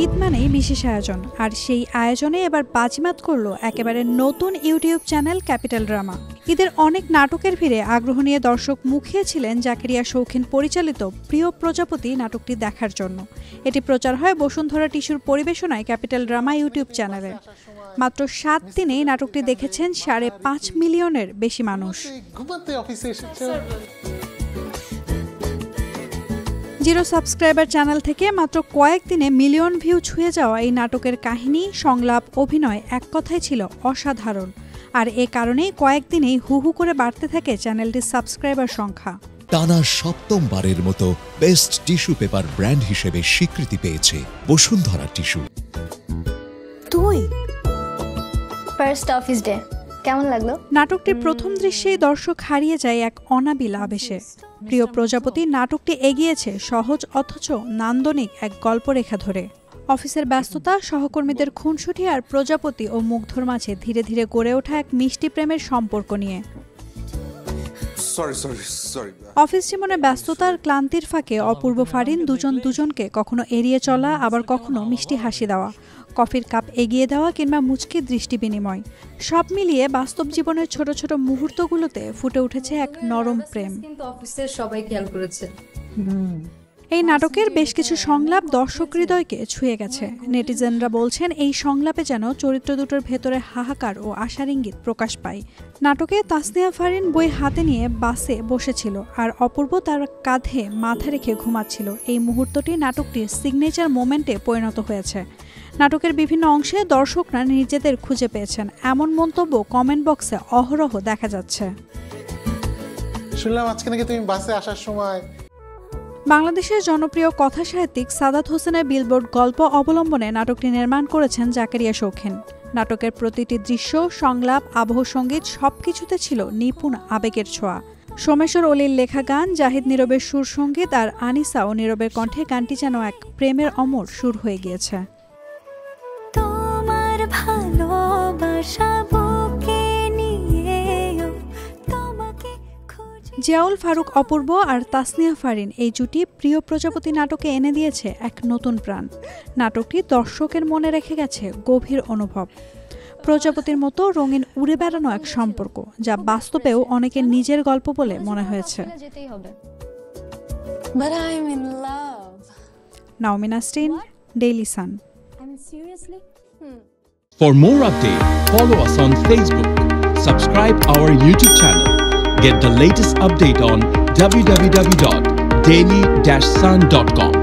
ঈদ মানেই বিশেষ আয়োজন, আর সেই আয়োজনে এবার বাজিমাত করলো একেবারে নতুন ইউটিউব চ্যানেল ক্যাপিটাল ড্রামা। ঈদের অনেক নাটকের ভিড়ে আগ্রহ নিয়ে দর্শক মুখিয়েছিলেন জাকেরিয়া শৌখিন পরিচালিত প্রিয় প্রজাপতি নাটকটি দেখার জন্য। এটি প্রচার হয় বসুন্ধরা টিস্যুর পরিবেশনায় ক্যাপিটাল ড্রামা ইউটিউব চ্যানেলে। মাত্র 7 দিনেই নাটকটি দেখেছেন 5.5 মিলিয়নের বেশি মানুষ। জিরো সাবস্ক্রাইবার চ্যানেল থেকে মাত্র কয়েকদিনে মিলিয়ন ভিউ ছুঁয়ে যাওয়া এই নাটকের কাহিনী, সংলাপ, অভিনয় এক কথায় ছিল অসাধারণ। আর এ কারণেই কয়েকদিনেই হু হু করে বাড়তে থাকে চ্যানেলটির সাবস্ক্রাইবার সংখ্যা। টানা 7মবারের মতো বেস্ট টিস্যু পেপার ব্র্যান্ড হিসেবে স্বীকৃতি পেয়েছে বসুন্ধরা টিস্যু। তুই ফার্স্ট অফিস ডে কেমন লাগলো? নাটকটির প্রথম দৃশ্যেই দর্শক হারিয়ে যায় এক অনাবিল আবেশে। প্রিয় প্রজাপতি নাটকটি এগিয়েছে সহজ অথচ নান্দনিক এক গল্পরেখা ধরে। অফিসের ব্যস্ততা, সহকর্মীদের খুনসুটি আর প্রজাপতি ও মুগ্ধর মাঝে ধীরে ধীরে গড়ে ওঠা এক মিষ্টি প্রেমের সম্পর্ক নিয়ে। অফিস জীবনে ব্যস্ততার ক্লান্তির ফাঁকে অপূর্ব ফারিন দুজনকে কখনো এড়িয়ে চলা, আবার কখনো মিষ্টি হাসি দেওয়া, কফির কাপ এগিয়ে দেওয়া কিংবা মুচকি দৃষ্টি বিনিময়, সব মিলিয়ে বাস্তব জীবনের ছোট ছোট মুহূর্তগুলোতে ফুটে উঠেছে এক নরম প্রেম। অফিসের সবাই খেয়াল করেছে। এই নাটকের বেশ কিছু সংলাপ দর্শক হৃদয়কে ছুঁয়ে গেছে। নেটিজেনরা বলছেন এই সংলাপে যেন চরিত্র দুটোর ভেতরে হাহাকার ও আশার ইঙ্গিত প্রকাশ পায়। নাটকে তাসনিয়া ফারিন বই হাতে নিয়ে বাসে বসেছিল আর অপূর্ব তার কাঁধে মাথা রেখে ঘুমাচ্ছিল। এই মুহূর্তটি নাটকটির সিগনেচার মোমেন্টে পরিণত হয়েছে। নাটকের বিভিন্ন অংশে দর্শকরা নিজেদের খুঁজে পেয়েছেন, এমন মন্তব্য কমেন্ট বক্সে অহরহ দেখা যাচ্ছে। শুনলাম আজকে নাকি তুমি বাসে আসার সময়। বাংলাদেশের জনপ্রিয় কথা সাহিত্যিক সাদাত হোসেনের বিলবোর্ড গল্প অবলম্বনে নাটকটি নির্মাণ করেছেন জাকেরিয়া শৌখিন। নাটকের প্রতিটি দৃশ্য, সংলাপ, আবহ সঙ্গীত সবকিছুতে ছিল নিপুণ আবেগের ছোঁয়া। সোমেশ্বর অলির লেখা গান, জাহিদ নীরবের সুর সঙ্গীত আর আনিসা ও নীরবের কণ্ঠে গানটি যেন এক প্রেমের অমর সুর হয়ে গিয়েছে। জিয়াউল ফারুক অপূর্ব আর তাসনিয়া ফারিন এই জুটি প্রিয় প্রজাপতি নাটকে এনে দিয়েছে এক নতুন প্রাণ। নাটকটি দর্শকের মনে রেখে গেছে গভীর অনুভব। প্রজাপতির মতো রঙিন উড়ে বেড়ানো এক সম্পর্ক, যা বাস্তবেও অনেকের নিজের গল্প বলে মনে হয়েছে। Naomi Nasrin, Daily Sun. For more updates, follow us on Facebook, subscribe our YouTube channel, get the latest update on www.daily-sun.com.